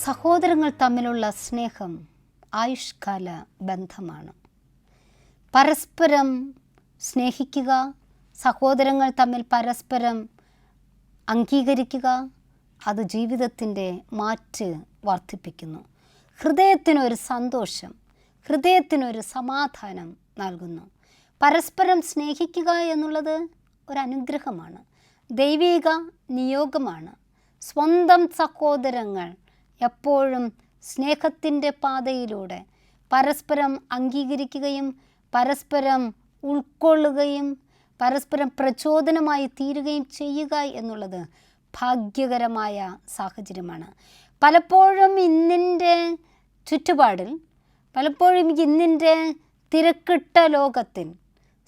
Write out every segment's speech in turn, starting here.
സഹോദരങ്ങൾ തമ്മിലുള്ള സ്നേഹം ആയുഷ്കാല ബന്ധമാണ്. പരസ്പരം സ്നേഹിക്കുക, സഹോദരങ്ങൾ തമ്മിൽ പരസ്പരം അംഗീകരിക്കുക, അത് ജീവിതത്തിൻ്റെ മാറ്റ് വർദ്ധിപ്പിക്കുന്നു. ഹൃദയത്തിനൊരു സന്തോഷം, ഹൃദയത്തിനൊരു സമാധാനം നൽകുന്നു. പരസ്പരം സ്നേഹിക്കുക എന്നുള്ളത് ഒരനുഗ്രഹമാണ്, ദൈവിക നിയോഗമാണ്. സ്വന്തം സഹോദരങ്ങൾ എപ്പോഴും സ്നേഹത്തിൻ്റെ പാതയിലൂടെ പരസ്പരം അംഗീകരിക്കുകയും പരസ്പരം ഉൾക്കൊള്ളുകയും പരസ്പരം പ്രചോദനമായി തീരുകയും ചെയ്യുക എന്നുള്ളത് ഭാഗ്യകരമായ സാഹചര്യമാണ്. പലപ്പോഴും ഇന്നിൻ്റെ ചുറ്റുപാടിൽ, പലപ്പോഴും ഇന്നിൻ്റെ തിരക്കിട്ട ലോകത്തിൽ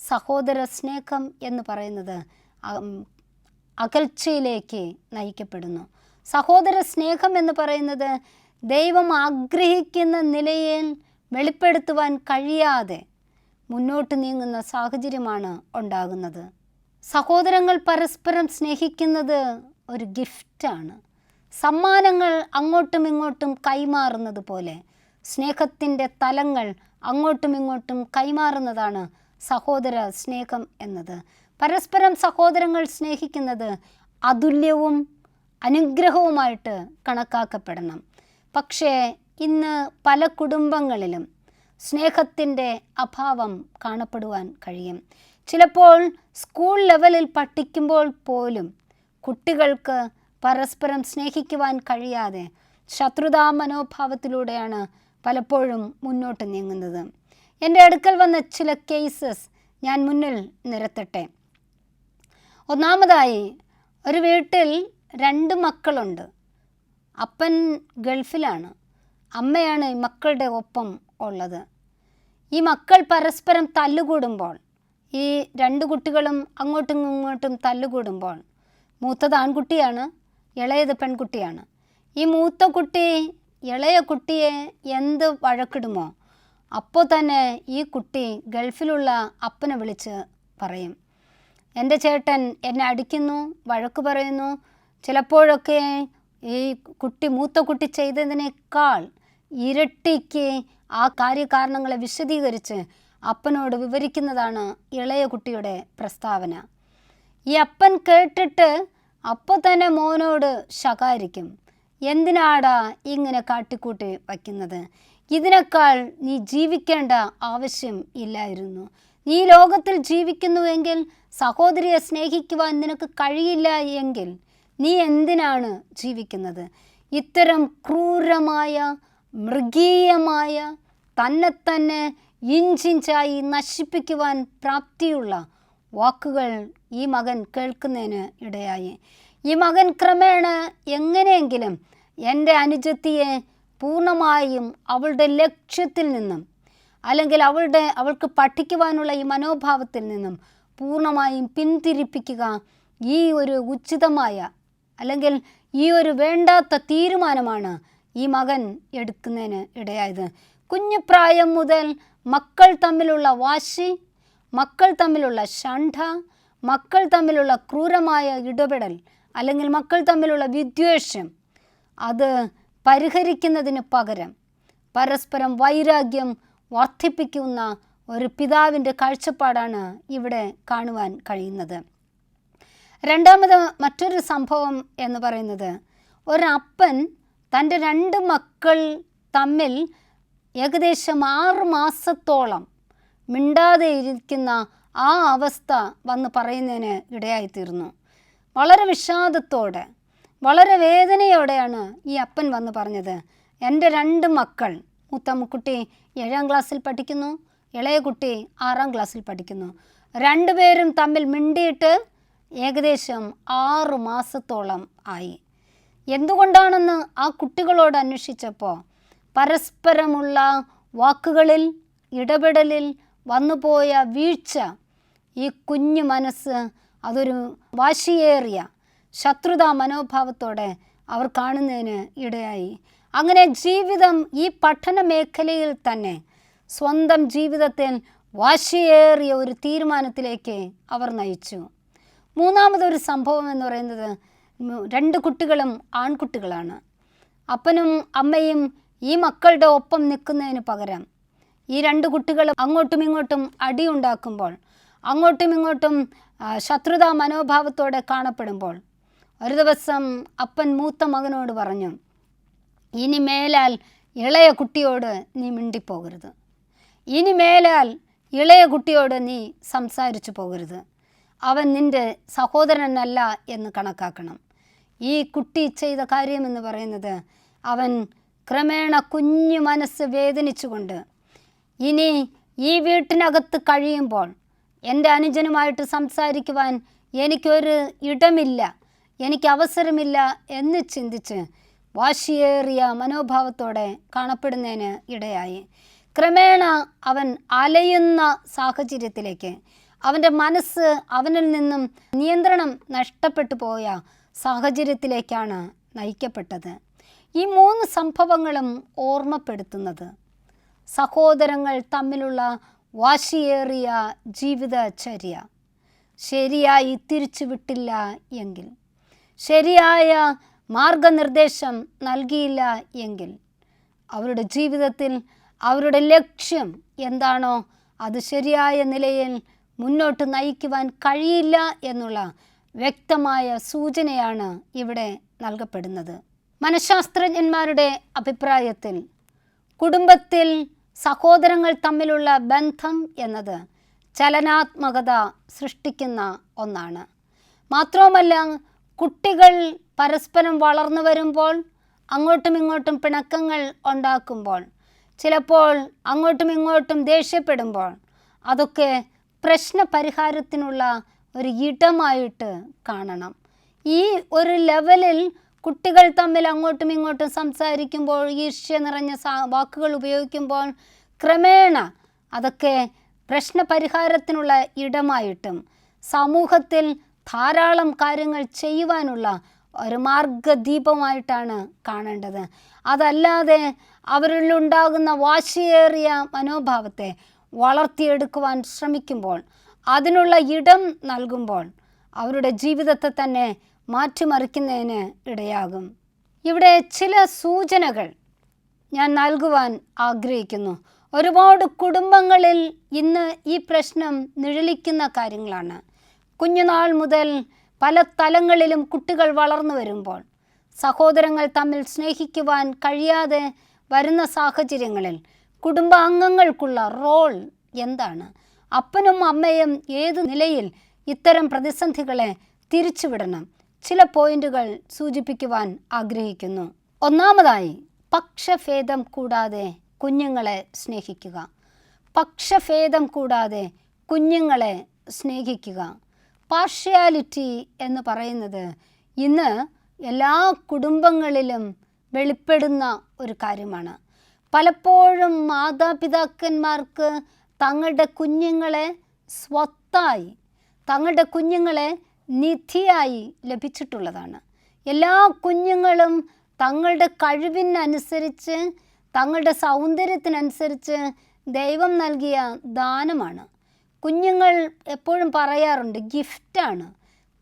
സഹോദര സ്നേഹം എന്ന് പറയുന്നത് അകൽച്ചയിലേക്ക് നയിക്കപ്പെടുന്നു. സഹോദര സ്നേഹം എന്ന് പറയുന്നത് ദൈവം ആഗ്രഹിക്കുന്ന നിലയിൽ വെളിപ്പെടുത്തുവാൻ കഴിയാതെ മുന്നോട്ട് നീങ്ങുന്ന സാഹചര്യമാണ് ഉണ്ടാകുന്നത്. സഹോദരങ്ങൾ പരസ്പരം സ്നേഹിക്കുന്നത് ഒരു ഗിഫ്റ്റാണ്. സമ്മാനങ്ങൾ അങ്ങോട്ടും ഇങ്ങോട്ടും കൈമാറുന്നത് പോലെ സ്നേഹത്തിൻ്റെ തലങ്ങൾ അങ്ങോട്ടും ഇങ്ങോട്ടും കൈമാറുന്നതാണ് സഹോദര സ്നേഹം എന്നത്. പരസ്പരം സഹോദരങ്ങൾ സ്നേഹിക്കുന്നത് അതുല്യവും അനുഗ്രഹവുമായിട്ട് കണക്കാക്കപ്പെടണം. പക്ഷേ ഇന്ന് പല കുടുംബങ്ങളിലും സ്നേഹത്തിൻ്റെ അഭാവം കാണപ്പെടുവാൻ കഴിയും. ചിലപ്പോൾ സ്കൂൾ ലെവലിൽ പഠിക്കുമ്പോൾ പോലും കുട്ടികൾക്ക് പരസ്പരം സ്നേഹിക്കുവാൻ കഴിയാതെ ശത്രുതാ മനോഭാവത്തിലൂടെയാണ് പലപ്പോഴും മുന്നോട്ട് നീങ്ങുന്നത്. എൻ്റെ അടുക്കൽ വന്ന ചില കേസസ് ഞാൻ മുന്നിൽ നിരത്തട്ടെ. ഒന്നാമതായി, ഒരു വീട്ടിൽ 2 മക്കളുണ്ട്. അപ്പൻ ഗൾഫിലാണ്, അമ്മയാണ് ഈ മക്കളുടെ ഒപ്പം ഉള്ളത്. ഈ മക്കൾ പരസ്പരം തല്ലുകൂടുമ്പോൾ, ഈ 2 കുട്ടികളും അങ്ങോട്ടും ഇങ്ങോട്ടും തല്ലുകൂടുമ്പോൾ, മൂത്തത് ആൺകുട്ടിയാണ്, ഇളയത് പെൺകുട്ടിയാണ്. ഈ മൂത്ത കുട്ടി ഇളയ കുട്ടിയെ എന്ത് വഴക്കിടുമോ അപ്പോൾ തന്നെ ഈ കുട്ടി ഗൾഫിലുള്ള അപ്പനെ വിളിച്ച് പറയും, എൻ്റെ ചേട്ടൻ എന്നെ അടിക്കുന്നു, വഴക്ക് പറയുന്നു. ചിലപ്പോഴൊക്കെ ഈ മൂത്ത കുട്ടി ചെയ്തതിനേക്കാൾ ഇരട്ടിക്ക് ആ കാര്യകാരണങ്ങളെ വിശദീകരിച്ച് അപ്പനോട് വിവരിക്കുന്നതാണ് ഇളയ കുട്ടിയുടെ പ്രസ്താവന. ഈ അപ്പൻ കേട്ടിട്ട് അപ്പോൾ തന്നെ മോനോട് ശകാരിക്കും, എന്തിനാടാ ഇങ്ങനെ കാട്ടിക്കൂട്ടി വയ്ക്കുന്നത്, ഇതിനേക്കാൾ നീ ജീവിക്കേണ്ട ആവശ്യം ഇല്ലായിരുന്നു, നീ ലോകത്തിൽ ജീവിക്കുന്നുവെങ്കിൽ സഹോദരിയെ സ്നേഹിക്കുവാൻ നിനക്ക് കഴിയില്ല എങ്കിൽ നീ എന്തിനാണ് ജീവിക്കുന്നത്? ഇത്തരം ക്രൂരമായ മൃഗീയമായ തന്നെ ഇഞ്ചിഞ്ചായി നശിപ്പിക്കുവാൻ പ്രാപ്തിയുള്ള വാക്കുകൾ ഈ മകൻ കേൾക്കുന്നതിന് ഇടയായി. ഈ മകൻ ക്രമേണ എങ്ങനെയെങ്കിലും എൻ്റെ അനുജത്തിയെ പൂർണ്ണമായും അവളുടെ ലക്ഷ്യത്തിൽ നിന്നും, അല്ലെങ്കിൽ അവൾക്ക് പഠിക്കുവാനുള്ള ഈ മനോഭാവത്തിൽ നിന്നും പൂർണ്ണമായും പിന്തിരിപ്പിക്കുക ഈ ഒരു ഉചിതമായ, അല്ലെങ്കിൽ ഈ ഒരു വേണ്ടാത്ത തീരുമാനമാണ് ഈ മകൻ എടുക്കുന്നതിന് ഇടയായത്. കുഞ്ഞുപ്രായം മുതൽ മക്കൾ തമ്മിലുള്ള വാശി, മക്കൾ തമ്മിലുള്ള ശണ്ഠ, മക്കൾ തമ്മിലുള്ള ക്രൂരമായ ഇടപെടൽ, അല്ലെങ്കിൽ മക്കൾ തമ്മിലുള്ള വിദ്വേഷം, അത് പരിഹരിക്കുന്നതിന് പകരം പരസ്പരം വൈരാഗ്യം വർദ്ധിപ്പിക്കുന്ന ഒരു പിതാവിൻ്റെ കാഴ്ചപ്പാടാണ് ഇവിടെ കാണുവാൻ കഴിയുന്നത്. രണ്ടാമത് മറ്റൊരു സംഭവം എന്ന് പറയുന്നത്, ഒരപ്പൻ തൻ്റെ 2 മക്കൾ തമ്മിൽ ഏകദേശം 6 മാസത്തോളം മിണ്ടാതെ ഇരിക്കുന്ന ആ അവസ്ഥ വന്ന് പറയുന്നതിന് ഇടയായിത്തീർന്നു. വളരെ വിഷാദത്തോടെ, വളരെ വേദനയോടെയാണ് ഈ അപ്പൻ വന്ന് പറഞ്ഞത്, എൻ്റെ 2 മക്കൾ, മൂത്ത കുട്ടി 7ാം ക്ലാസ്സിൽ പഠിക്കുന്നു, ഇളയ കുട്ടി 6ാം ക്ലാസ്സിൽ പഠിക്കുന്നു, 2 പേരും തമ്മിൽ മിണ്ടിയിട്ട് ഏകദേശം 6 മാസത്തോളം ആയി. എന്തുകൊണ്ടാണെന്ന് ആ കുട്ടികളോട് അന്വേഷിച്ചപ്പോൾ പരസ്പരമുള്ള വാക്കുകളിൽ, ഇടപെടലിൽ വന്നുപോയ വീഴ്ച, ഈ കുഞ്ഞു മനസ്സ് അതൊരു വാശിയേറിയ ശത്രുതാ മനോഭാവത്തോടെ അവർ കാണുന്നതിന് ഇടയായി. അങ്ങനെ ജീവിതം, ഈ പഠന മേഖലയിൽ തന്നെ സ്വന്തം ജീവിതത്തിൽ വാശിയേറിയ ഒരു തീരുമാനത്തിലേക്ക് അവർ നയിച്ചു. മൂന്നാമതൊരു സംഭവം എന്ന് പറയുന്നത്, 2 കുട്ടികളും ആൺകുട്ടികളാണ്. അപ്പനും അമ്മയും ഈ മക്കളുടെ ഒപ്പം നിൽക്കുന്നതിന് പകരം ഈ രണ്ട് കുട്ടികളും അങ്ങോട്ടും ഇങ്ങോട്ടും അടിയുണ്ടാക്കുമ്പോൾ, അങ്ങോട്ടും ഇങ്ങോട്ടും ശത്രുതാ മനോഭാവത്തോടെ കാണപ്പെടുമ്പോൾ, ഒരു ദിവസം അപ്പൻ മൂത്ത മകനോട് പറഞ്ഞു, ഇനി മേലാൽ ഇളയ കുട്ടിയോട് നീ മിണ്ടിപ്പോകരുത്, ഇനി മേലാൽ ഇളയ കുട്ടിയോട് നീ സംസാരിച്ചു പോകരുത്, അവൻ നിൻ്റെ സഹോദരനല്ല എന്ന് കണക്കാക്കണം. ഈ കുട്ടി ചെയ്ത കാര്യമെന്ന് പറയുന്നത്, അവൻ ക്രമേണ കുഞ്ഞു മനസ്സ് വേദനിച്ചുകൊണ്ട് ഇനി ഈ വീട്ടിനകത്ത് കഴിയുമ്പോൾ എൻ്റെ അനുജനുമായിട്ട് സംസാരിക്കുവാൻ എനിക്കൊരു ഇടമില്ല, എനിക്ക് അവസരമില്ല എന്ന് ചിന്തിച്ച് വാശിയേറിയ മനോഭാവത്തോടെ കാണപ്പെടുന്നതിന് ഇടയായി. ക്രമേണ അവൻ അലയുന്ന സാഹചര്യത്തിലേക്ക്, അവൻ്റെ മനസ്സ് അവനിൽ നിന്നും നിയന്ത്രണം നഷ്ടപ്പെട്ടു പോയ സാഹചര്യത്തിലേക്കാണ് നയിക്കപ്പെട്ടത്. ഈ 3 സംഭവങ്ങളും ഓർമ്മപ്പെടുത്തുന്നത് സഹോദരങ്ങൾ തമ്മിലുള്ള വാശിയേറിയ ജീവിതചര്യ ശരിയായി തിരിച്ചുവിട്ടില്ല എങ്കിൽ, ശരിയായ മാർഗനിർദ്ദേശം നൽകിയില്ല എങ്കിൽ, അവരുടെ ജീവിതത്തിൽ അവരുടെ ലക്ഷ്യം എന്താണോ അത് ശരിയായ നിലയിൽ മുന്നോട്ട് നയിക്കുവാൻ കഴിയില്ല എന്നുള്ള വ്യക്തമായ സൂചനയാണ് ഇവിടെ നൽകപ്പെടുന്നത്. മനഃശാസ്ത്രജ്ഞന്മാരുടെ അഭിപ്രായത്തിൽ കുടുംബത്തിൽ സഹോദരങ്ങൾ തമ്മിലുള്ള ബന്ധം എന്നത് ചലനാത്മകത സൃഷ്ടിക്കുന്ന ഒന്നാണ്. മാത്രവുമല്ല, കുട്ടികൾ പരസ്പരം വളർന്നു വരുമ്പോൾ, അങ്ങോട്ടും ഇങ്ങോട്ടും പിണക്കങ്ങൾ ഉണ്ടാക്കുമ്പോൾ, ചിലപ്പോൾ അങ്ങോട്ടും ഇങ്ങോട്ടും ദേഷ്യപ്പെടുമ്പോൾ, അതൊക്കെ പ്രശ്ന പരിഹാരത്തിനുള്ള ഒരു ഇടമായിട്ട് കാണണം. ഈ ഒരു ലെവലിൽ കുട്ടികൾ തമ്മിൽ അങ്ങോട്ടും ഇങ്ങോട്ടും സംസാരിക്കുമ്പോൾ, ഈർഷ്യ നിറഞ്ഞ വാക്കുകൾ ഉപയോഗിക്കുമ്പോൾ, ക്രമേണ അതൊക്കെ പ്രശ്ന പരിഹാരത്തിനുള്ള ഇടമായിട്ടും സമൂഹത്തിൽ ധാരാളം കാര്യങ്ങൾ ചെയ്യുവാനുള്ള ഒരു മാർഗദീപമായിട്ടാണ് കാണേണ്ടത്. അതല്ലാതെ അവരിലുണ്ടാകുന്ന വാശിയേറിയ മനോഭാവത്തെ വളർത്തിയെടുക്കുവാൻ ശ്രമിക്കുമ്പോൾ, അതിനുള്ള ഇടം നൽകുമ്പോൾ, അവരുടെ ജീവിതത്തെ തന്നെ മാറ്റിമറിക്കുന്നതിന് ഇടയാകും. ഇവിടെ ചില സൂചനകൾ ഞാൻ നൽകുവാൻ ആഗ്രഹിക്കുന്നു. ഒരുപാട് കുടുംബങ്ങളിൽ ഇന്ന് ഈ പ്രശ്നം നിഴലിക്കുന്ന കാര്യങ്ങളാണ്. കുഞ്ഞുനാൾ മുതൽ പല തലങ്ങളിലും കുട്ടികൾ വളർന്നു വരുമ്പോൾ, സഹോദരങ്ങൾ തമ്മിൽ സ്നേഹിക്കുവാൻ കഴിയാതെ വരുന്ന സാഹചര്യങ്ങളിൽ കുടുംബാംഗങ്ങൾക്കുള്ള റോൾ എന്താണ്? അപ്പനും അമ്മയും ഏത് നിലയിൽ ഇത്തരം പ്രതിസന്ധികളെ തിരിച്ചുവിടണം? ചില പോയിന്റുകൾ സൂചിപ്പിക്കുവാൻ ആഗ്രഹിക്കുന്നു. ഒന്നാമതായി, പക്ഷഭേദം കൂടാതെ കുഞ്ഞുങ്ങളെ സ്നേഹിക്കുക. പക്ഷഭേദം കൂടാതെ കുഞ്ഞുങ്ങളെ സ്നേഹിക്കുക. പാർഷ്യാലിറ്റി എന്ന് പറയുന്നത് ഇന്ന് എല്ലാ കുടുംബങ്ങളിലും വെളിപ്പെടുന്ന ഒരു കാര്യമാണ്. പലപ്പോഴും മാതാപിതാക്കന്മാർക്ക് തങ്ങളുടെ കുഞ്ഞുങ്ങളെ സ്വത്തായി, തങ്ങളുടെ കുഞ്ഞുങ്ങളെ നിധിയായി ലഭിച്ചിട്ടുള്ളതാണ്. എല്ലാ കുഞ്ഞുങ്ങളും തങ്ങളുടെ കഴിവിനനുസരിച്ച്, തങ്ങളുടെ സൗന്ദര്യത്തിനനുസരിച്ച് ദൈവം നൽകിയ ദാനമാണ്. കുഞ്ഞുങ്ങൾ എപ്പോഴും പറയാറുണ്ട്, ഗിഫ്റ്റാണ്.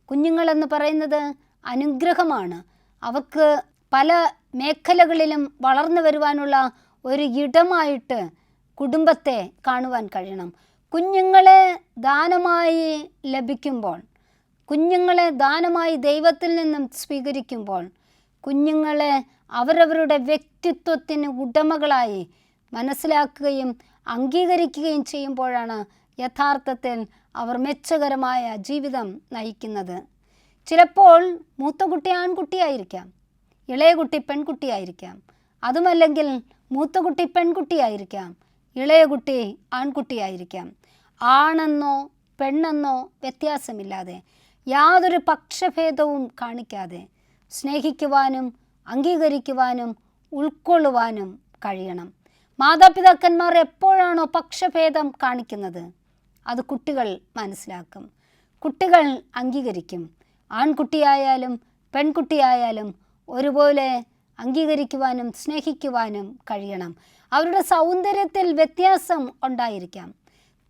കുഞ്ഞുങ്ങളെന്ന് പറയുന്നത് അനുഗ്രഹമാണ്. അവർക്ക് പല മേഖലകളിലും വളർന്നു വരുവാനുള്ള ഒരു ഇടമായിട്ട് കുടുംബത്തെ കാണുവാൻ കഴിയണം. കുഞ്ഞുങ്ങളെ ദാനമായി ലഭിക്കുമ്പോൾ, കുഞ്ഞുങ്ങളെ ദാനമായി ദൈവത്തിൽ നിന്നും സ്വീകരിക്കുമ്പോൾ, കുഞ്ഞുങ്ങളെ അവരവരുടെ വ്യക്തിത്വത്തിന് ഉടമകളായി മനസ്സിലാക്കുകയും അംഗീകരിക്കുകയും ചെയ്യുമ്പോഴാണ് യഥാർത്ഥത്തിൽ അവർ മെച്ചകരമായ ജീവിതം നയിക്കുന്നത്. ചിലപ്പോൾ മൂത്ത കുട്ടി ആൺകുട്ടിയായിരിക്കാം, ഇളയ കുട്ടി പെൺകുട്ടിയായിരിക്കാം. അതുമല്ലെങ്കിൽ മൂത്ത കുട്ടി പെൺകുട്ടിയായിരിക്കാം, ഇളയ കുട്ടി ആൺകുട്ടിയായിരിക്കാം. ആണെന്നോ പെണ്ണെന്നോ വ്യത്യാസമില്ലാതെ, യാതൊരു പക്ഷഭേദവും കാണിക്കാതെ സ്നേഹിക്കുവാനും അംഗീകരിക്കുവാനും ഉൾക്കൊള്ളുവാനും കഴിയണം. മാതാപിതാക്കന്മാർ എപ്പോഴാണോ പക്ഷഭേദം കാണിക്കുന്നത്, അത് കുട്ടികൾ മനസ്സിലാക്കും, കുട്ടികൾ അംഗീകരിക്കും. ആൺകുട്ടിയായാലും പെൺകുട്ടിയായാലും ഒരുപോലെ അംഗീകരിക്കുവാനും സ്നേഹിക്കുവാനും കഴിയണം. അവരുടെ സൗന്ദര്യത്തിൽ വ്യത്യാസം ഉണ്ടായിരിക്കാം,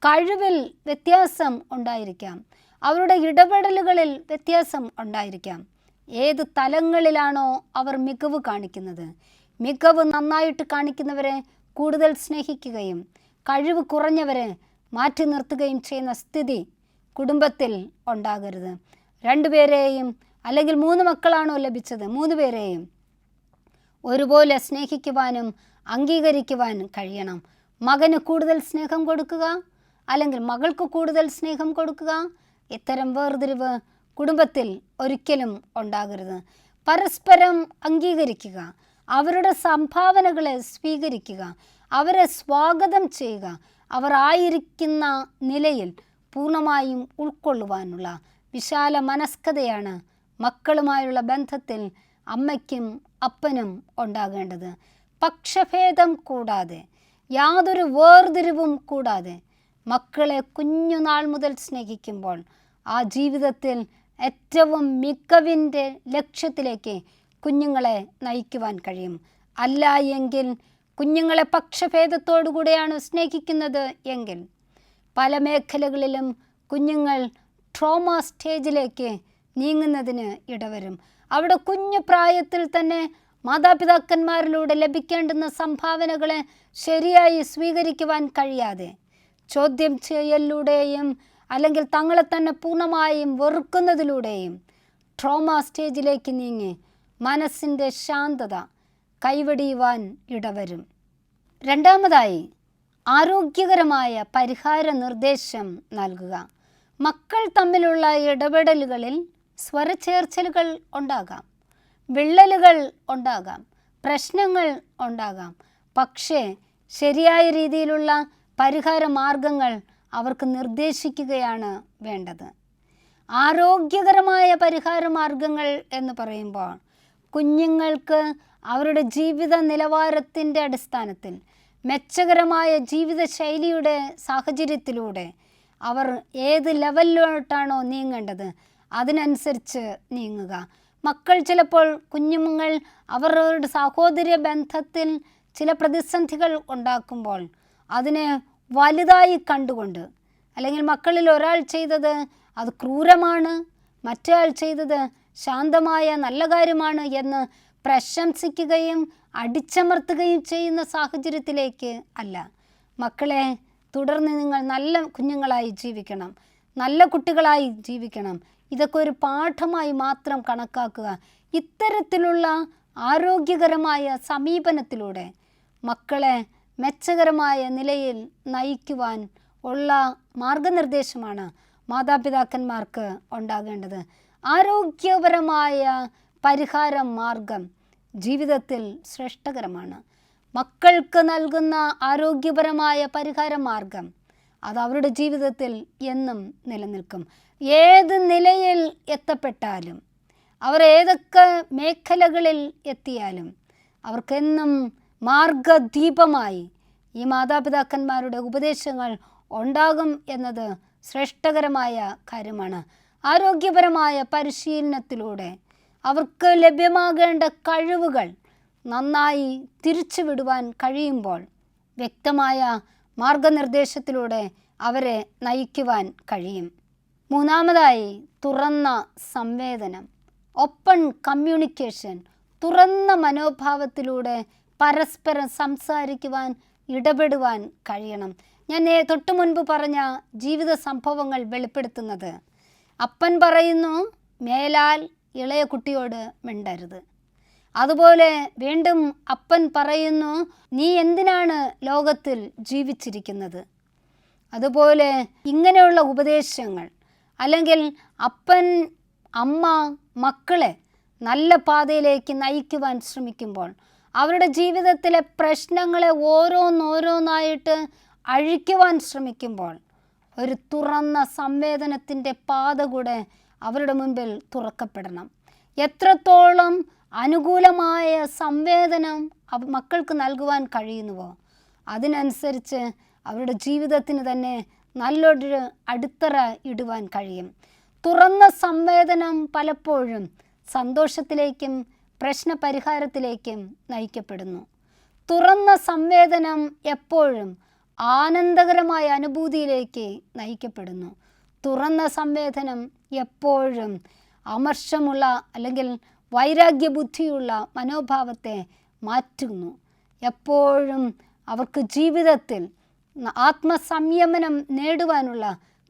കഴിവിൽ വ്യത്യാസം ഉണ്ടായിരിക്കാം, അവരുടെ ഇടപെടലുകളിൽ വ്യത്യാസം ഉണ്ടായിരിക്കാം. ഏത് തലങ്ങളിലാണോ അവർ മികവ് കാണിക്കുന്നത്, മികവ് നന്നായിട്ട് കാണിക്കുന്നവരെ കൂടുതൽ സ്നേഹിക്കുകയും കഴിവ് കുറഞ്ഞവരെ മാറ്റി നിർത്തുകയും ചെയ്യുന്ന സ്ഥിതി കുടുംബത്തിൽ ഉണ്ടാകരുത്. 2 പേരെയും അല്ലെങ്കിൽ 3 മക്കളാണോ ലഭിച്ചത്, 3 പേരെയും ഒരുപോലെ സ്നേഹിക്കുവാനും അംഗീകരിക്കുവാനും കഴിയണം. മകന് കൂടുതൽ സ്നേഹം കൊടുക്കുക, അല്ലെങ്കിൽ മകൾക്ക് കൂടുതൽ സ്നേഹം കൊടുക്കുക. ഇത്തരം വേർതിരിവ് കുടുംബത്തിൽ ഒരിക്കലും ഉണ്ടാകരുത്. പരസ്പരം അംഗീകരിക്കുക, അവരുടെ സംഭാവനകളെ സ്വീകരിക്കുക, അവരെ സ്വാഗതം ചെയ്യുക, അവർ ആയിരിക്കുന്ന നിലയിൽ പൂർണ്ണമായും ഉൾക്കൊള്ളുവാനുള്ള വിശാല മനസ്കതയാണ് മക്കളുമായുള്ള ബന്ധത്തിൽ അമ്മയ്ക്കും അപ്പനും ഉണ്ടാകേണ്ടത്. പക്ഷഭേദം കൂടാതെ, യാതൊരു വേർതിരിവും കൂടാതെ മക്കളെ കുഞ്ഞുനാൾ മുതൽ സ്നേഹിക്കുമ്പോൾ ആ ജീവിതത്തിൽ ഏറ്റവും മികവിൻ്റെ ലക്ഷ്യത്തിലേക്ക് കുഞ്ഞുങ്ങളെ നയിക്കുവാൻ കഴിയും. അല്ല എങ്കിൽ കുഞ്ഞുങ്ങളെ പക്ഷഭേദത്തോടു കൂടെയാണ് സ്നേഹിക്കുന്നത് എങ്കിൽ പല മേഖലകളിലും കുഞ്ഞുങ്ങൾ ട്രോമ സ്റ്റേജിലേക്ക് നീങ്ങുന്നതിന് ഇടവരും. അവിടെ കുഞ്ഞു പ്രായത്തിൽ തന്നെ മാതാപിതാക്കന്മാരിലൂടെ ലഭിക്കേണ്ടുന്ന സംഭാവനകളെ ശരിയായി സ്വീകരിക്കുവാൻ കഴിയാതെ ചോദ്യം ചെയ്യലിലൂടെയും അല്ലെങ്കിൽ തങ്ങളെ തന്നെ പൂർണ്ണമായും വെറുക്കുന്നതിലൂടെയും ട്രോമ സ്റ്റേജിലേക്ക് നീങ്ങി മനസ്സിൻ്റെ ശാന്തത കൈവെടിയുവാൻ ഇടവരും. രണ്ടാമതായി, ആരോഗ്യകരമായ പരിഹാര നിർദ്ദേശം നൽകുക. മക്കൾ തമ്മിലുള്ള ഇടപെടലുകളിൽ സ്വരച്ചേർച്ചലുകൾ ഉണ്ടാകാം, വിള്ളലുകൾ ഉണ്ടാകാം, പ്രശ്നങ്ങൾ ഉണ്ടാകാം. പക്ഷേ ശരിയായ രീതിയിലുള്ള പരിഹാര മാർഗങ്ങൾ അവർക്ക് നിർദ്ദേശിക്കുകയാണ് വേണ്ടത്. ആരോഗ്യകരമായ പരിഹാര മാർഗങ്ങൾ എന്ന് പറയുമ്പോൾ കുഞ്ഞുങ്ങൾക്ക് അവരുടെ ജീവിത നിലവാരത്തിൻ്റെ അടിസ്ഥാനത്തിൽ മെച്ചകരമായ ജീവിതശൈലിയുടെ സാഹചര്യത്തിലൂടെ അവർ ഏത് ലെവലിലോട്ടാണോ നീങ്ങേണ്ടത് അതിനനുസരിച്ച് നീങ്ങുക. മക്കൾ ചിലപ്പോൾ കുഞ്ഞുങ്ങൾ അവരുടെ സഹോദര്യ ബന്ധത്തിൽ ചില പ്രതിസന്ധികൾ ഉണ്ടാക്കുമ്പോൾ അതിനെ വലുതായി കണ്ടുകൊണ്ട്, അല്ലെങ്കിൽ മക്കളിൽ ഒരാൾ ചെയ്തത് അത് ക്രൂരമാണ്, മറ്റേയാൾ ചെയ്തത് ശാന്തമായ നല്ല കാര്യമാണ് എന്ന് പ്രശംസിക്കുകയും അടിച്ചമർത്തുകയും ചെയ്യുന്ന സാഹചര്യത്തിലേക്ക് അല്ല. മക്കളെ, തുടർന്ന് നിങ്ങൾ നല്ല കുഞ്ഞുങ്ങളായി ജീവിക്കണം, നല്ല കുട്ടികളായി ജീവിക്കണം. ഇതൊക്കെ ഒരു പാഠമായി മാത്രം കണക്കാക്കുക. ഇത്തരത്തിലുള്ള ആരോഗ്യകരമായ സമീപനത്തിലൂടെ മക്കളെ മെച്ചകരമായ നിലയിൽ നയിക്കുവാൻ ഉള്ള മാർഗനിർദ്ദേശമാണ് മാതാപിതാക്കന്മാർക്ക് ഉണ്ടാകേണ്ടത്. ആരോഗ്യപരമായ പരിഹാര മാർഗം ജീവിതത്തിൽ ശ്രേഷ്ഠകരമാണ്. മക്കൾക്ക് നൽകുന്ന ആരോഗ്യപരമായ പരിഹാര മാർഗം അത് അവരുടെ ജീവിതത്തിൽ എന്നും നിലനിൽക്കും. ഏത് നിലയിൽ എത്തപ്പെട്ടാലും, അവർ ഏതൊക്കെ മേഖലകളിൽ എത്തിയാലും അവർക്കെന്നും മാർഗദീപമായി ഈ മാതാപിതാക്കന്മാരുടെ ഉപദേശങ്ങൾ ഉണ്ടാകും എന്നത് ശ്രേഷ്ഠകരമായ കാര്യമാണ്. ആരോഗ്യപരമായ പരിശീലനത്തിലൂടെ അവർക്ക് ലഭ്യമാകേണ്ട കഴിവുകൾ നന്നായി തിരിച്ചുവിടുവാൻ കഴിയുമ്പോൾ വ്യക്തമായ മാർഗനിർദ്ദേശത്തിലൂടെ അവരെ നയിക്കുവാൻ കഴിയും. മൂന്നാമതായി, തുറന്ന സംവേദനം, ഓപ്പൺ കമ്മ്യൂണിക്കേഷൻ. തുറന്ന മനോഭാവത്തിലൂടെ പരസ്പരം സംസാരിക്കുവാൻ, ഇടപെടുവാൻ കഴിയണം. ഞാൻ തൊട്ടു മുൻപ് പറഞ്ഞ ജീവിത സംഭവങ്ങൾ വെളിപ്പെടുത്തുന്നത്, അപ്പൻ പറയുന്നു മേലാൽ ഇളയ കുട്ടിയോട് മിണ്ടരുത്. അതുപോലെ വീണ്ടും അപ്പൻ പറയുന്നു, നീ എന്തിനാണ് ലോകത്തിൽ ജീവിച്ചിരിക്കുന്നത്. അതുപോലെ ഇങ്ങനെയുള്ള ഉപദേശങ്ങൾ, അല്ലെങ്കിൽ അപ്പൻ അമ്മ മക്കളെ നല്ല പാതയിലേക്ക് നയിക്കുവാൻ ശ്രമിക്കുമ്പോൾ അവരുടെ ജീവിതത്തിലെ പ്രശ്നങ്ങളെ ഓരോന്നോരോന്നായിട്ട് അഴിക്കുവാൻ ശ്രമിക്കുമ്പോൾ ഒരു തുറന്ന സംവേദനത്തിൻ്റെ പാത കൂടെ അവരുടെ മുൻപിൽ തുറക്കപ്പെടണം. എത്രത്തോളം അനുകൂലമായ സംവേദനം മക്കൾക്ക് നൽകുവാൻ കഴിയുന്നുവോ അതിനനുസരിച്ച് അവരുടെ ജീവിതത്തിന് തന്നെ നല്ലൊരു അടിത്തറ ഇടുവാൻ കഴിയും. തുറന്ന സംവേദനം പലപ്പോഴും സന്തോഷത്തിലേക്കും പ്രശ്നപരിഹാരത്തിലേക്കും നയിക്കപ്പെടുന്നു. തുറന്ന സംവേദനം എപ്പോഴും ആനന്ദകരമായ അനുഭൂതിയിലേക്ക് നയിക്കപ്പെടുന്നു. തുറന്ന സംവേദനം എപ്പോഴും അമർഷമുള്ള അല്ലെങ്കിൽ വൈരാഗ്യബുദ്ധിയുള്ള മനോഭാവത്തെ മാറ്റുന്നു. എപ്പോഴും അവർക്ക് ജീവിതത്തിൽ ആത്മസംയമനം നേടുവാനുള്ള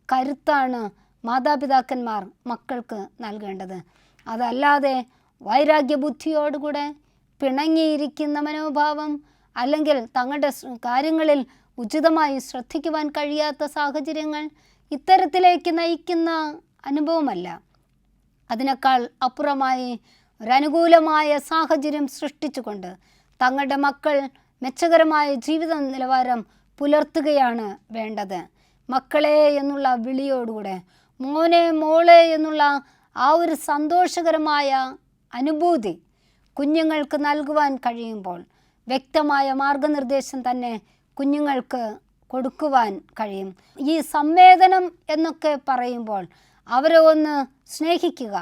കരുത്താണ് മാതാപിതാക്കന്മാർ മക്കൾക്ക് നൽകേണ്ടത്. അതല്ലാതെ വൈരാഗ്യബുദ്ധിയോടുകൂടെ പിണങ്ങിയിരിക്കുന്ന മനോഭാവം, അല്ലെങ്കിൽ തങ്ങളുടെ കാര്യങ്ങളിൽ ഉചിതമായി ശ്രദ്ധിക്കുവാൻ കഴിയാത്ത സാഹചര്യങ്ങൾ ഇത്തരത്തിലേക്ക് നയിക്കുന്ന അനുഭവമല്ല. അതിനേക്കാൾ അപ്പുറമായി ഒരനുകൂലമായ സാഹചര്യം സൃഷ്ടിച്ചുകൊണ്ട് തങ്ങളുടെ മക്കൾ മെച്ചകരമായ ജീവിത നിലവാരം പുലർത്തുകയാണ് വേണ്ടത്. മക്കളെ എന്നുള്ള വിളിയോടുകൂടെ, മോനെ മോളെ എന്നുള്ള ആ ഒരു സന്തോഷകരമായ അനുഭൂതി കുഞ്ഞുങ്ങൾക്ക് നൽകുവാൻ കഴിയുമ്പോൾ വ്യക്തമായ മാർഗനിർദ്ദേശം തന്നെ കുഞ്ഞുങ്ങൾക്ക് കൊടുക്കുവാൻ കഴിയും. ഈ സംവേദനം എന്നൊക്കെ പറയുമ്പോൾ അവരെ ഒന്ന് സ്നേഹിക്കുക,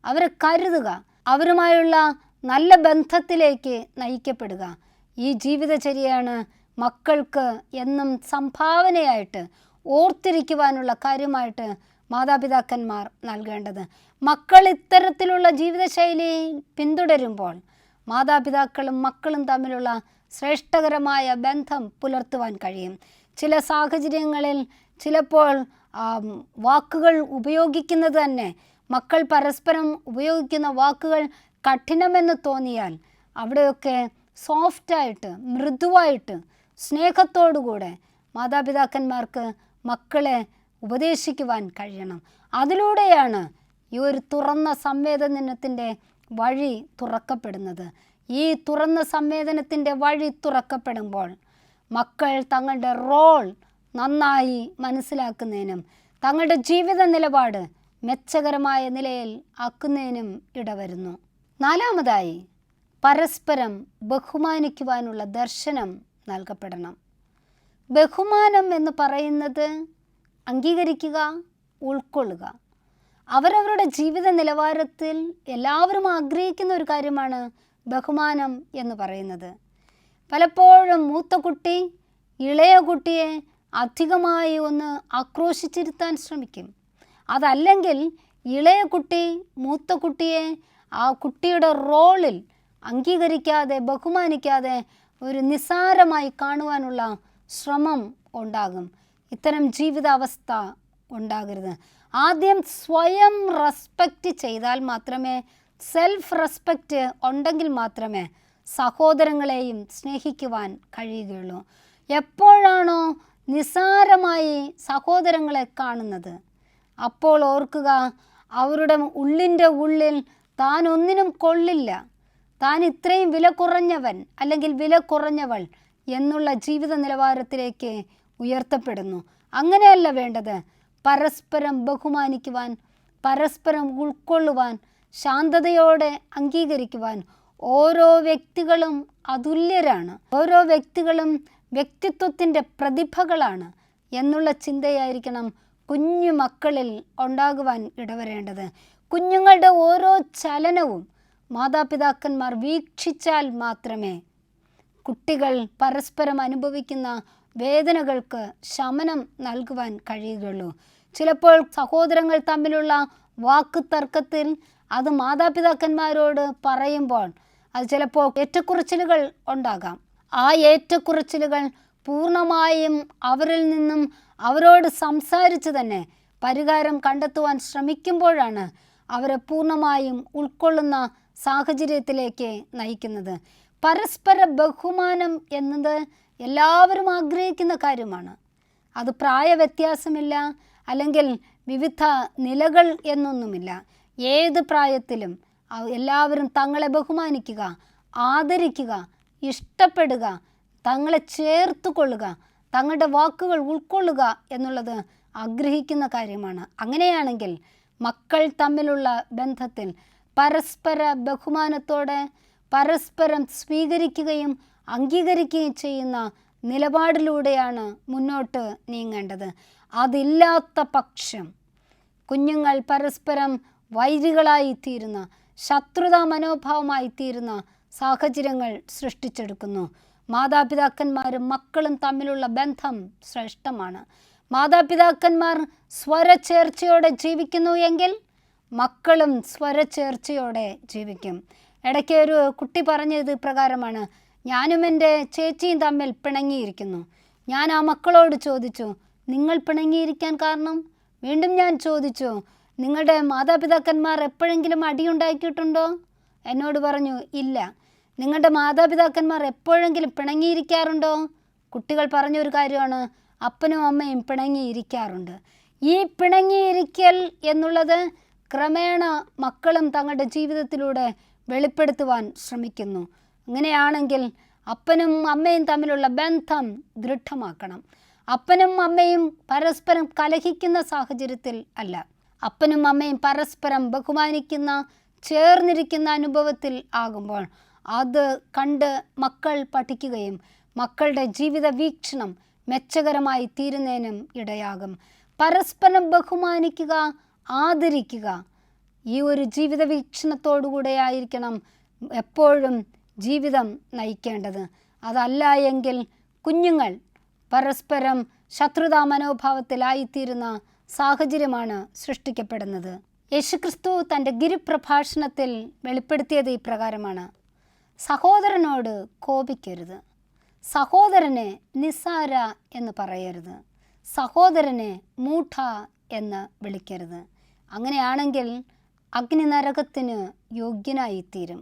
അവരെ കരുതുക, അവരുമായുള്ള നല്ല ബന്ധത്തിലേക്ക് നയിക്കപ്പെടുക. ഈ ജീവിതചര്യയാണ് മക്കൾക്ക് എന്നും സംഭാവനയായിട്ട് ഓർത്തിരിക്കുവാനുള്ള കാര്യമായിട്ട് മാതാപിതാക്കന്മാർ നൽകേണ്ടത്. മക്കൾ ഇത്തരത്തിലുള്ള ജീവിതശൈലി പിന്തുടരുമ്പോൾ മാതാപിതാക്കളും മക്കളും തമ്മിലുള്ള ശ്രേഷ്ഠകരമായ ബന്ധം പുലർത്തുവാൻ കഴിയും. ചില സാഹചര്യങ്ങളിൽ ചിലപ്പോൾ വാക്കുകൾ ഉപയോഗിക്കുന്നത് തന്നെ, മക്കൾ പരസ്പരം ഉപയോഗിക്കുന്ന വാക്കുകൾ കഠിനമെന്ന് തോന്നിയാൽ അവിടെയൊക്കെ സോഫ്റ്റായിട്ട്, മൃദുവായിട്ട്, സ്നേഹത്തോടുകൂടെ മാതാപിതാക്കന്മാർക്ക് മക്കളെ ഉപദേശിക്കുവാൻ കഴിയണം. അതിലൂടെയാണ് ഈ ഒരു തുറന്ന സംവേദനത്തിൻ്റെ വഴി തുറക്കപ്പെടുന്നത്. ഈ തുറന്ന സംവേദനത്തിൻ്റെ വഴി തുറക്കപ്പെടുമ്പോൾ മക്കൾ തങ്ങളുടെ റോൾ നന്നായി മനസ്സിലാക്കുന്നതിനും തങ്ങളുടെ ജീവിത നിലപാട് മെച്ചകരമായ നിലയിൽ ആക്കുന്നതിനും ഇടവരുന്നു. നാലാമതായി, പരസ്പരം ബഹുമാനിക്കുവാനുള്ള ദർശനം നൽകപ്പെടണം. ബഹുമാനം എന്ന് പറയുന്നത് അംഗീകരിക്കുക, ഉൾക്കൊള്ളുക. അവരവരുടെ ജീവിത നിലവാരത്തിൽ എല്ലാവരും ആഗ്രഹിക്കുന്ന ഒരു കാര്യമാണ് ബഹുമാനം എന്ന് പറയുന്നത്. പലപ്പോഴും മൂത്ത കുട്ടി ഇളയ കുട്ടിയെ അധികമായി ഒന്ന് ആക്രോശിച്ചിരുത്താൻ ശ്രമിക്കും. അതല്ലെങ്കിൽ ഇളയ കുട്ടി മൂത്ത കുട്ടിയെ ആ കുട്ടിയുടെ റോളിൽ അംഗീകരിക്കാതെ, ബഹുമാനിക്കാതെ ഒരു നിസ്സാരമായി കാണുവാനുള്ള ശ്രമം ഉണ്ടാകും. ഇത്തരം ജീവിതാവസ്ഥ ഉണ്ടാകരുത്. ആദ്യം സ്വയം റെസ്പെക്റ്റ് ചെയ്താൽ മാത്രമേ, സെൽഫ് റെസ്പെക്റ്റ് ഉണ്ടെങ്കിൽ മാത്രമേ സഹോദരങ്ങളെയും സ്നേഹിക്കുവാൻ കഴിയുകയുള്ളൂ. എപ്പോഴാണോ നിസ്സാരമായി സഹോദരങ്ങളെ കാണുന്നത്, അപ്പോൾ ഓർക്കുക, അവരുടെ ഉള്ളിൻ്റെ ഉള്ളിൽ താൻ ഒന്നിനും കൊള്ളില്ല, താൻ ഇത്രയും വില കുറഞ്ഞവൻ അല്ലെങ്കിൽ വില കുറഞ്ഞവൾ എന്നുള്ള ജീവിത നിലവാരത്തിലേക്ക് ഉയർത്തപ്പെടുന്നു. അങ്ങനെയല്ല വേണ്ടത്. പരസ്പരം ബഹുമാനിക്കുവാൻ, പരസ്പരം ഉൾക്കൊള്ളുവാൻ, ശാന്തതയോടെ അംഗീകരിക്കുവാൻ. ഓരോ വ്യക്തികളും അതുല്യരാണ്, ഓരോ വ്യക്തികളും വ്യക്തിത്വത്തിൻ്റെ പ്രതിഭകളാണ് എന്നുള്ള ചിന്തയായിരിക്കണം കുഞ്ഞു മക്കളിൽ ഉണ്ടാകുവാൻ ഇടവരേണ്ടത്. കുഞ്ഞുങ്ങളുടെ ഓരോ ചലനവും മാതാപിതാക്കന്മാർ വീക്ഷിച്ചാൽ മാത്രമേ കുട്ടികൾ പരസ്പരം അനുഭവിക്കുന്ന വേദനകൾക്ക് ശമനം നൽകുവാൻ കഴിയുകയുള്ളൂ. ചിലപ്പോൾ സഹോദരങ്ങൾ തമ്മിലുള്ള വാക്കുതർക്കത്തിൽ അത് മാതാപിതാക്കന്മാരോട് പറയുമ്പോൾ അത് ചിലപ്പോൾ ഏറ്റക്കുറച്ചിലുകൾ ഉണ്ടാകാം. ആ ഏറ്റക്കുറച്ചിലുകൾ പൂർണ്ണമായും അവരിൽ നിന്നും അവരോട് സംസാരിച്ച് തന്നെ പരിഹാരം കണ്ടെത്തുവാൻ ശ്രമിക്കുമ്പോഴാണ് അവരെ പൂർണ്ണമായും ഉൾക്കൊള്ളുന്ന സാഹചര്യത്തിലേക്ക് നയിക്കുന്നത്. പരസ്പര ബഹുമാനം എന്നത് എല്ലാവരും ആഗ്രഹിക്കുന്ന കാര്യമാണ്. അത് പ്രായവ്യത്യാസമില്ല, അല്ലെങ്കിൽ വിവിധ നിലകൾ എന്നൊന്നുമില്ല. ഏത് പ്രായത്തിലും എല്ലാവരും തങ്ങളെ ബഹുമാനിക്കുക, ആദരിക്കുക, ഇഷ്ടപ്പെടുക, തങ്ങളെ ചേർത്ത് കൊള്ളുക, തങ്ങളുടെ വാക്കുകൾ ഉൾക്കൊള്ളുക എന്നുള്ളത് ആഗ്രഹിക്കുന്ന കാര്യമാണ്. അങ്ങനെയാണെങ്കിൽ മക്കൾ തമ്മിലുള്ള ബന്ധത്തിൽ പരസ്പര ബഹുമാനത്തോടെ പരസ്പരം സ്വീകരിക്കുകയും അംഗീകരിക്കുകയും ചെയ്യുന്ന നിലപാടിലൂടെയാണ് മുന്നോട്ട് നീങ്ങേണ്ടത്. അതില്ലാത്ത പക്ഷം കുഞ്ഞുങ്ങൾ പരസ്പരം വൈരികളായിത്തീരുന്ന, ശത്രുതാ മനോഭാവമായിത്തീരുന്ന സാഹചര്യങ്ങൾ സൃഷ്ടിച്ചെടുക്കുന്നു. മാതാപിതാക്കന്മാരും മക്കളും തമ്മിലുള്ള ബന്ധം ശ്രേഷ്ഠമാണ്. മാതാപിതാക്കന്മാർ സ്വരചേർച്ചയോടെ ജീവിക്കുന്നു എങ്കിൽ മക്കളും സ്വരച്ചേർച്ചയോടെ ജീവിക്കും. ഇടയ്ക്ക് ഒരു കുട്ടി പറഞ്ഞത് ഇപ്രകാരമാണ്: ഞാനും എൻ്റെ ചേച്ചിയും തമ്മിൽ പിണങ്ങിയിരിക്കുന്നു. ഞാൻ ആ മക്കളോട് ചോദിച്ചു, നിങ്ങൾ പിണങ്ങിയിരിക്കാൻ കാരണം? വീണ്ടും ഞാൻ ചോദിച്ചു, നിങ്ങളുടെ മാതാപിതാക്കന്മാർ എപ്പോഴെങ്കിലും അടിയുണ്ടാക്കിയിട്ടുണ്ടോ? എന്നോട് പറഞ്ഞു, ഇല്ല. നിങ്ങളുടെ മാതാപിതാക്കന്മാർ എപ്പോഴെങ്കിലും പിണങ്ങിയിരിക്കാറുണ്ടോ? കുട്ടികൾ പറഞ്ഞൊരു കാര്യമാണ്, അപ്പനും അമ്മയും പിണങ്ങിയിരിക്കാറുണ്ട്. ഈ പിണങ്ങിയിരിക്കൽ എന്നുള്ളത് ക്രമേണ മക്കളും തങ്ങളുടെ ജീവിതത്തിലൂടെ വെളിപ്പെടുത്തുവാൻ ശ്രമിക്കുന്നു. അങ്ങനെയാണെങ്കിൽ അപ്പനും അമ്മയും തമ്മിലുള്ള ബന്ധം ദൃഢമാക്കണം. അപ്പനും അമ്മയും പരസ്പരം കലഹിക്കുന്ന സാഹചര്യത്തിൽ അല്ല, അപ്പനും അമ്മയും പരസ്പരം ബഹുമാനിക്കുന്ന, ചേർന്നിരിക്കുന്ന അനുഭവത്തിൽ ആകുമ്പോൾ അത് കണ്ട് മക്കൾ പഠിക്കുകയും മക്കളുടെ ജീവിത വീക്ഷണം മെച്ചകരമായി തീരുന്നതിനും ഇടയാകും. പരസ്പരം ബഹുമാനിക്കുക, ആദരിക്കുക, ഈ ഒരു ജീവിത വീക്ഷണത്തോടുകൂടെ ആയിരിക്കണം എപ്പോഴും ജീവിതം നയിക്കേണ്ടത്. അതല്ല എങ്കിൽ കുഞ്ഞുങ്ങൾ പരസ്പരം ശത്രുതാ മനോഭാവത്തിലായിത്തീരുന്ന സാഹചര്യമാണ് സൃഷ്ടിക്കപ്പെടുന്നത്. യേശുക്രിസ്തു തൻ്റെ ഗിരിപ്രഭാഷണത്തിൽ വെളിപ്പെടുത്തിയത് ഇപ്രകാരമാണ്: സഹോദരനോട് കോപിക്കരുത്, സഹോദരനെ നിസ്സാര എന്ന് പറയരുത്, സഹോദരനെ മൂഢ എന്ന് വിളിക്കരുത്. അങ്ങനെയാണെങ്കിൽ അഗ്നിനരകത്തിന് യോഗ്യനായിത്തീരും.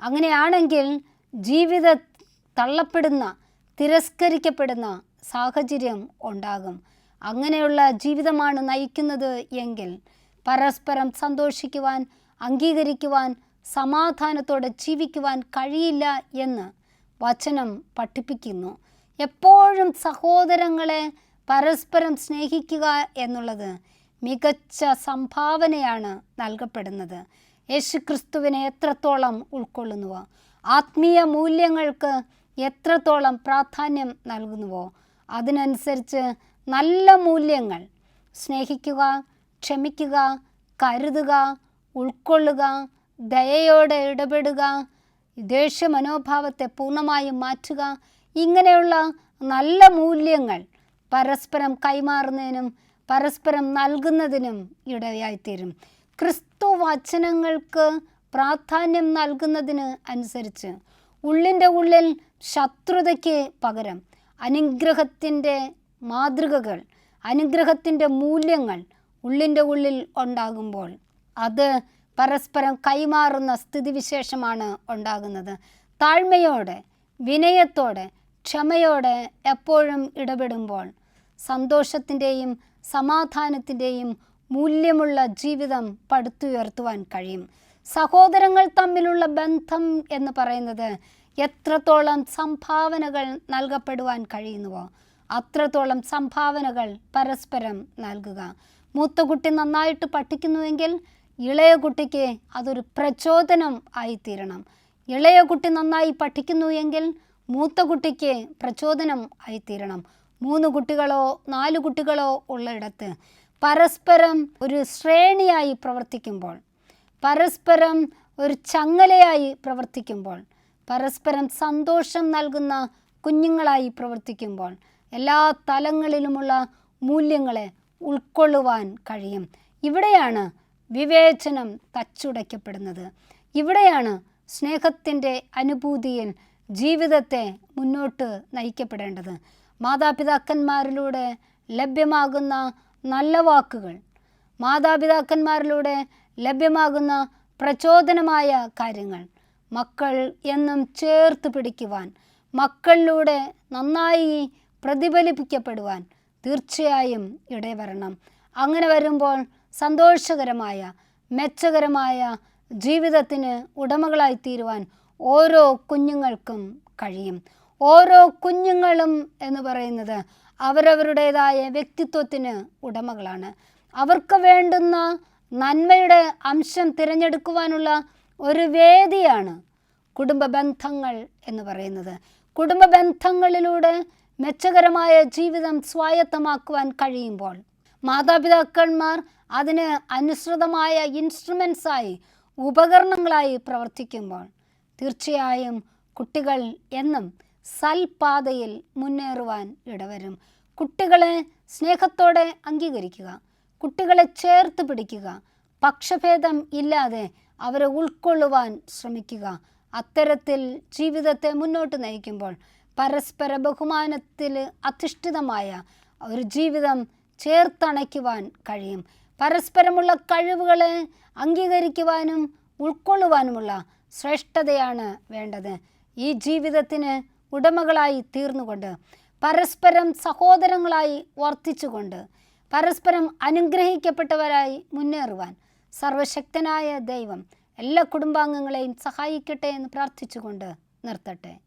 അങ്ങനെയാണെങ്കിൽ ജീവിത തള്ളപ്പെടുന്ന, തിരസ്കരിക്കപ്പെടുന്ന സാഹചര്യം ഉണ്ടാകും. അങ്ങനെയുള്ള ജീവിതമാണ് നയിക്കുന്നത് എങ്കിൽ പരസ്പരം സന്തോഷിക്കുവാൻ, അംഗീകരിക്കുവാൻ, സമാധാനത്തോടെ ജീവിക്കുവാൻ കഴിയില്ല എന്ന് വചനം പഠിപ്പിക്കുന്നു. എപ്പോഴും സഹോദരങ്ങളെ പരസ്പരം സ്നേഹിക്കുക എന്നുള്ളത് മികച്ച സംഭാവനയാണ് നൽകപ്പെടുന്നത്. യേശുക്രിസ്തുവിനെ എത്രത്തോളം ഉൾക്കൊള്ളുന്നുവോ, ആത്മീയ മൂല്യങ്ങൾക്ക് എത്രത്തോളം പ്രാധാന്യം നൽകുന്നുവോ, അതിനനുസരിച്ച് നല്ല മൂല്യങ്ങൾ, സ്നേഹിക്കുക, ക്ഷമിക്കുക, കരുതുക, ഉൾക്കൊള്ളുക, ദയയോടെ ഇടപെടുക, ദേഷ്യ മനോഭാവത്തെ പൂർണ്ണമായും മാറ്റുക, ഇങ്ങനെയുള്ള നല്ല മൂല്യങ്ങൾ പരസ്പരം കൈമാറുന്നതിനും പരസ്പരം നൽകുന്നതിനും ഇടയായിത്തീരും. ക്രിസ്തു വചനങ്ങൾക്ക് പ്രാധാന്യം നൽകുന്നതിന് അനുസരിച്ച് ഉള്ളിൻ്റെ ഉള്ളിൽ ശത്രുതയ്ക്ക് പകരം അനുഗ്രഹത്തിൻ്റെ മാതൃകകൾ, അനുഗ്രഹത്തിൻ്റെ മൂല്യങ്ങൾ ഉള്ളിൻ്റെ ഉള്ളിൽ ഉണ്ടാകുമ്പോൾ അത് പരസ്പരം കൈമാറുന്ന സ്ഥിതിവിശേഷമാണ് ഉണ്ടാകുന്നത്. താഴ്മയോടെ, വിനയത്തോടെ, ക്ഷമയോടെ എപ്പോഴും ഇടപെടുമ്പോൾ സന്തോഷത്തിൻ്റെയും സമാധാനത്തിൻ്റെയും മൂല്യമുള്ള ജീവിതം പടുത്തുയർത്തുവാൻ കഴിയും. സഹോദരങ്ങൾ തമ്മിലുള്ള ബന്ധം എന്ന് പറയുന്നത് എത്രത്തോളം സംഭാവനകൾ നൽകപ്പെടുവാൻ കഴിയുന്നുവോ അത്രത്തോളം സംഭാവനകൾ പരസ്പരം നൽകുക. മൂത്ത കുട്ടി നന്നായിട്ട് പഠിക്കുന്നുവെങ്കിൽ ഇളയ കുട്ടിക്ക് അതൊരു പ്രചോദനം ആയിത്തീരണം. ഇളയ കുട്ടി നന്നായി പഠിക്കുന്നു എങ്കിൽ മൂത്ത കുട്ടിക്ക് പ്രചോദനം ആയിത്തീരണം. 3 കുട്ടികളോ 4 കുട്ടികളോ ഉള്ളിടത്ത് പരസ്പരം ഒരു ശ്രേണിയായി പ്രവർത്തിക്കുമ്പോൾ, പരസ്പരം ഒരു ചങ്ങലയായി പ്രവർത്തിക്കുമ്പോൾ, പരസ്പരം സന്തോഷം നൽകുന്ന കുഞ്ഞുങ്ങളായി പ്രവർത്തിക്കുമ്പോൾ എല്ലാ തലങ്ങളിലുമുള്ള മൂല്യങ്ങളെ ഉൾക്കൊള്ളുവാൻ കഴിയും. ഇവിടെയാണ് വിവേചനം തച്ചുടയ്ക്കപ്പെടുന്നത്. ഇവിടെയാണ് സ്നേഹത്തിൻ്റെ അനുഭൂതിയിൽ ജീവിതത്തെ മുന്നോട്ട് നയിക്കപ്പെടേണ്ടത്. മാതാപിതാക്കന്മാരിലൂടെ ലഭ്യമാകുന്ന നല്ല വാക്കുകൾ, മാതാപിതാക്കന്മാരിലൂടെ ലഭ്യമാകുന്ന പ്രചോദനമായ കാര്യങ്ങൾ മക്കൾ എന്നും ചേർത്ത് പിടിക്കുവാൻ, മക്കളിലൂടെ നന്നായി പ്രതിഫലിപ്പിക്കപ്പെടുവാൻ തീർച്ചയായും ഇടവരണം. അങ്ങനെ വരുമ്പോൾ സന്തോഷകരമായ, മെച്ചകരമായ ജീവിതത്തിന് ഉടമകളായിത്തീരുവാൻ ഓരോ കുഞ്ഞുങ്ങൾക്കും കഴിയും. ഓരോ കുഞ്ഞുങ്ങളും എന്ന് പറയുന്നത് അവരവരുടേതായ വ്യക്തിത്വത്തിന് ഉടമകളാണ്. അവർക്ക് വേണ്ടുന്ന നന്മയുടെ അംശം തിരഞ്ഞെടുക്കുവാനുള്ള ഒരു വേദിയാണ് കുടുംബ ബന്ധങ്ങൾ എന്ന് പറയുന്നത്. കുടുംബ ബന്ധങ്ങളിലൂടെ മെച്ചകരമായ ജീവിതം സ്വായത്തമാക്കുവാൻ കഴിയുമ്പോൾ മാതാപിതാക്കന്മാർ അതിന് അനുസൃതമായ ഇൻസ്ട്രുമെൻസായി, ഉപകരണങ്ങളായി പ്രവർത്തിക്കുമ്പോൾ തീർച്ചയായും കുട്ടികൾ എന്നും സൽപാതയിൽ മുന്നേറുവാൻ ഇടവരും. കുട്ടികളെ സ്നേഹത്തോടെ അംഗീകരിക്കുക, കുട്ടികളെ ചേർത്ത് പിടിക്കുക, പക്ഷഭേദം ഇല്ലാതെ അവരെ ഉൾക്കൊള്ളുവാൻ ശ്രമിക്കുക. അത്തരത്തിൽ ജീവിതത്തെ മുന്നോട്ട് നയിക്കുമ്പോൾ പരസ്പര ബഹുമാനത്തിൽ അധിഷ്ഠിതമായ ഒരു ജീവിതം ചേർത്തണയ്ക്കുവാൻ കഴിയും. പരസ്പരമുള്ള കഴിവുകളെ അംഗീകരിക്കുവാനും ഉൾക്കൊള്ളുവാനുമുള്ള ശ്രേഷ്ഠതയാണ് വേണ്ടത്. ഈ ജീവിതത്തിന് ഉടമകളായി തീർന്നുകൊണ്ട്, പരസ്പരം സഹോദരങ്ങളായി വർത്തിച്ചുകൊണ്ട്, പരസ്പരം അനുഗ്രഹിക്കപ്പെട്ടവരായി മുന്നേറുവാൻ സർവശക്തനായ ദൈവം എല്ലാ കുടുംബാംഗങ്ങളെയും സഹായിക്കട്ടെ എന്ന് പ്രാർത്ഥിച്ചുകൊണ്ട് നിർത്തട്ടെ.